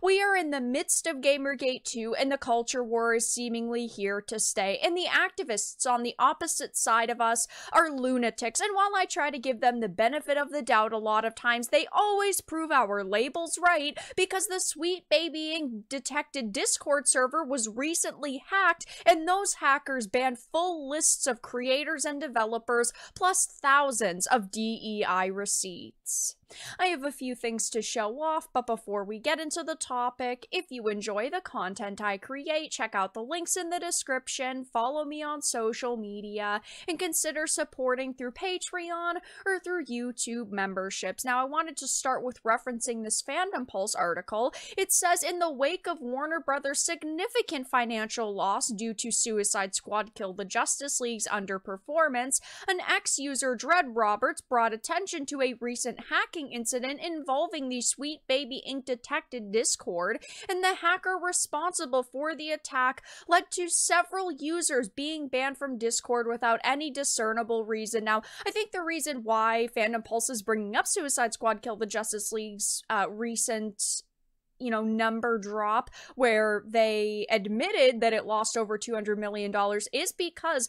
We are in the midst of Gamergate 2, and the culture war is seemingly here to stay. And the activists on the opposite side of us are lunatics. And while I try to give them the benefit of the doubt a lot of times, they always prove our labels right, because the Sweet Babying detected Discord server was recently hacked, and those hackers banned full lists of creators and developers, plus thousands of DEI receipts. I have a few things to show off, but before we get into the topic, if you enjoy the content I create, check out the links in the description, follow me on social media, and consider supporting through Patreon or through YouTube memberships. Now, I wanted to start with referencing this Fandom Pulse article. It says, in the wake of Warner Brothers' significant financial loss due to Suicide Squad Kill the Justice League's underperformance, an ex-user, Dread Roberts, brought attention to a recent hacking incident involving the Sweet Baby Inc. detected Discord, and the hacker responsible for the attack led to several users being banned from Discord without any discernible reason. Now, I think the reason why Fandom Pulse is bringing up Suicide Squad Kill the Justice League's recent number drop where they admitted that it lost over $200 million is because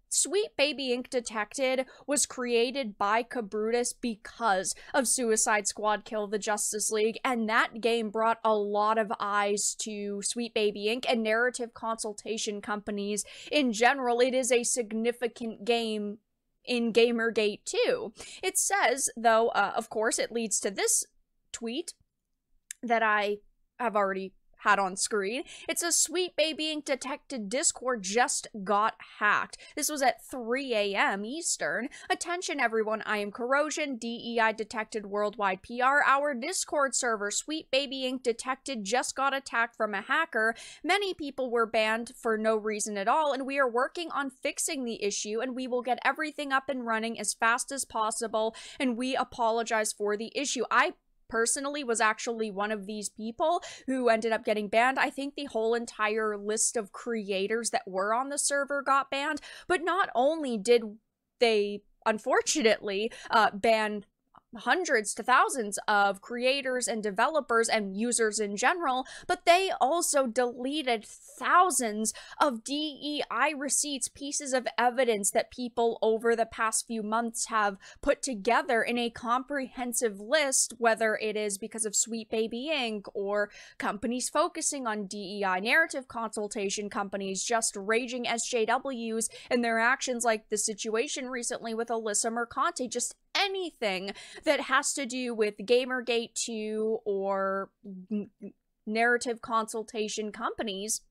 Sweet Baby Inc. Detected was created by Cabrutus because of Suicide Squad Kill the Justice League, and that game brought a lot of eyes to Sweet Baby Inc. and narrative consultation companies in general. It is a significant game in Gamergate 2. It says, though, of course, it leads to this tweet that I have already had on screen. It says, Sweet Baby Inc. detected Discord just got hacked. This was at 3 a.m. Eastern. Attention everyone, I am Corrosion. DEI detected worldwide PR. Our Discord server, Sweet Baby Inc. detected just got attacked from a hacker. Many people were banned for no reason at all, and we are working on fixing the issue, and we will get everything up and running as fast as possible, and we apologize for the issue. I personally was actually one of these people who ended up getting banned. I think the whole entire list of creators that were on the server got banned, but not only did they unfortunately ban hundreds to thousands of creators and developers and users in general, but they also deleted thousands of DEI receipts, pieces of evidence that people over the past few months have put together in a comprehensive list, whether it is because of Sweet Baby Inc. or companies focusing on DEI, narrative consultation companies just raging SJWs and their actions, like the situation recently with Alysa Marante, just anything that has to do with Gamergate 2 or narrative consultation companies.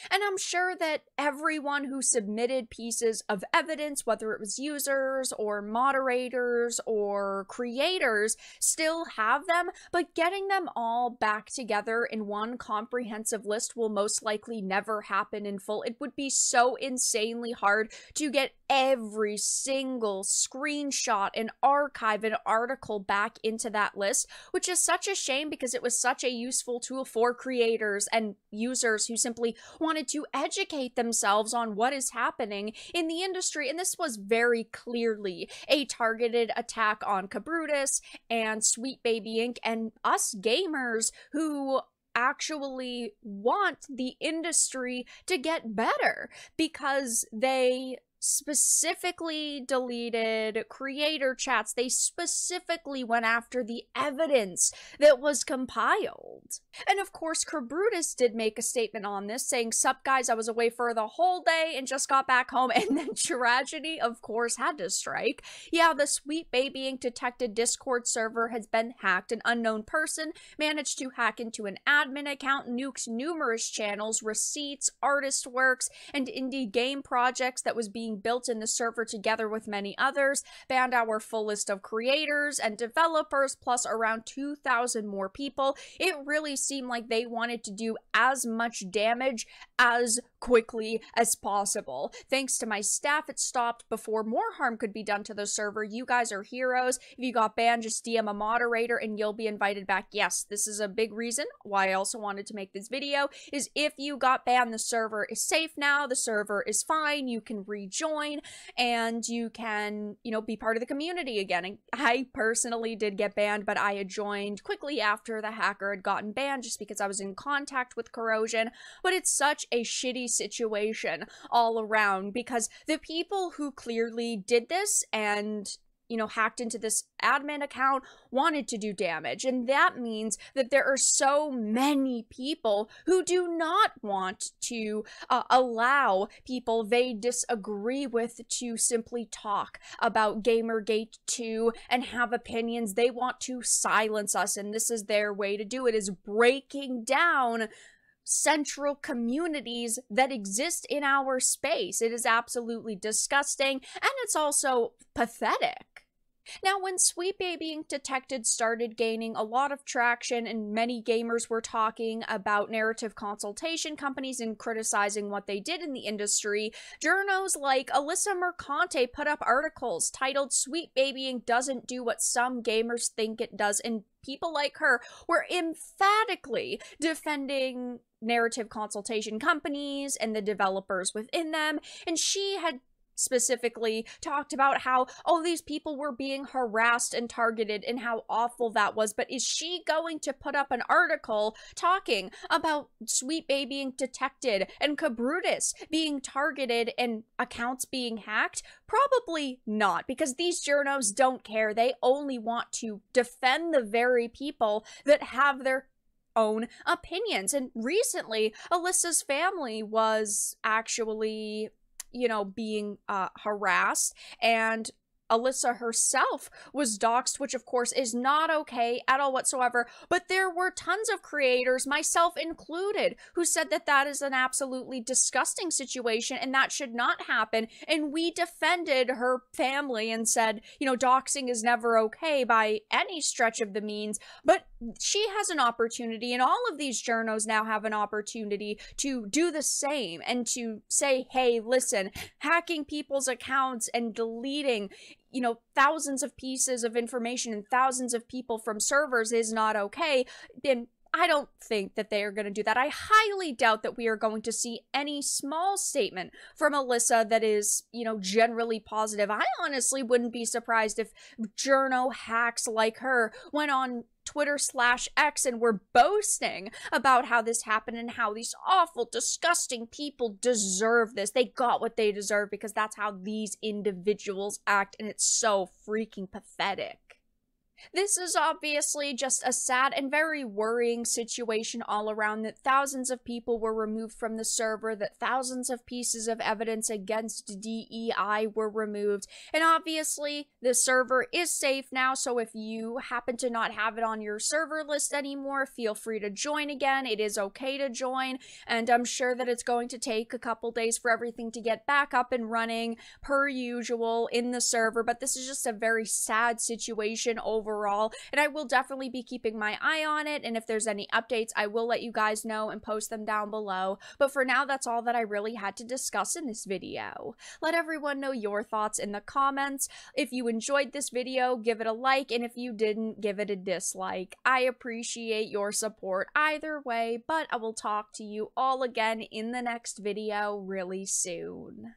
And I'm sure that everyone who submitted pieces of evidence, whether it was users or moderators or creators, still have them, but getting them all back together in one comprehensive list will most likely never happen in full. It would be so insanely hard to get every single screenshot and archive and article back into that list, which is such a shame because it was such a useful tool for creators and users who simply wanted to educate themselves on what is happening in the industry. And this was very clearly a targeted attack on Cabrutus and Sweet Baby Inc. and us gamers who actually want the industry to get better, because they specifically deleted creator chats. They specifically went after the evidence that was compiled. And of course, Cabrutus did make a statement on this saying, "Sup guys, I was away for the whole day and just got back home," and then tragedy, of course, had to strike. Yeah, the Sweet Baby Inc. detected Discord server has been hacked. An unknown person managed to hack into an admin account, nuked numerous channels, receipts, artist works, and indie game projects that was being built in the server together with many others, banned our full list of creators and developers, plus around 2,000 more people. It really seemed like they wanted to do as much damage as quickly as possible. Thanks to my staff, it stopped before more harm could be done to the server. You guys are heroes. If you got banned, just DM a moderator and you'll be invited back. Yes, this is a big reason why I also wanted to make this video, is if you got banned, the server is safe now, the server is fine, you can rejoin, and you can, be part of the community again. And I personally did get banned, but I had joined quickly after the hacker had gotten banned just because I was in contact with corrosion. But it's such a shitty situation all around, because the people who clearly did this and hacked into this admin account wanted to do damage. And that means that there are so many people who do not want to allow people they disagree with to simply talk about Gamergate 2 and have opinions. They want to silence us, and this is their way to do it, is breaking down central communities that exist in our space. It is absolutely disgusting, and it's also pathetic. Now, when sweet babying detected started gaining a lot of traction and many gamers were talking about narrative consultation companies and criticizing what they did in the industry, journos like Alysa Marante put up articles titled "Sweet Babying Doesn't Do What Some Gamers Think It Does," and people like her were emphatically defending narrative consultation companies and the developers within them, and she had specifically talked about how all these people were being harassed and targeted and how awful that was. But is she going to put up an article talking about sweet babying detected and Cabrutus being targeted and accounts being hacked? Probably not, because these journos don't care. They only want to defend the very people that have their own opinions. And recently, Alyssa's family was actually being harassed, and Alysa herself was doxxed, which of course is not okay at all whatsoever. But there were tons of creators, myself included, who said that that is an absolutely disgusting situation and that should not happen. And we defended her family and said, doxing is never okay by any stretch of the means. But she has an opportunity, and all of these journos now have an opportunity to do the same and to say, hey, listen, hacking people's accounts and deleting thousands of pieces of information and thousands of people from servers is not okay. And I don't think that they are going to do that. I highly doubt that we are going to see any small statement from Alysa that is, generally positive. I honestly wouldn't be surprised if journo hacks like her went on Twitter/X and were boasting about how this happened and how these awful, disgusting people deserve this. They got what they deserve because that's how these individuals act, and it's so freaking pathetic. This is obviously just a sad and very worrying situation all around, that thousands of people were removed from the server, that thousands of pieces of evidence against DEI were removed, and obviously the server is safe now, so if you happen to not have it on your server list anymore, feel free to join again. It is okay to join, and I'm sure that it's going to take a couple days for everything to get back up and running per usual in the server, but this is just a very sad situation overall. And I will definitely be keeping my eye on it, and if there's any updates, I will let you guys know and post them down below. But for now, that's all that I really had to discuss in this video. Let everyone know your thoughts in the comments. If you enjoyed this video, give it a like, and if you didn't, give it a dislike. I appreciate your support either way, but I will talk to you all again in the next video really soon.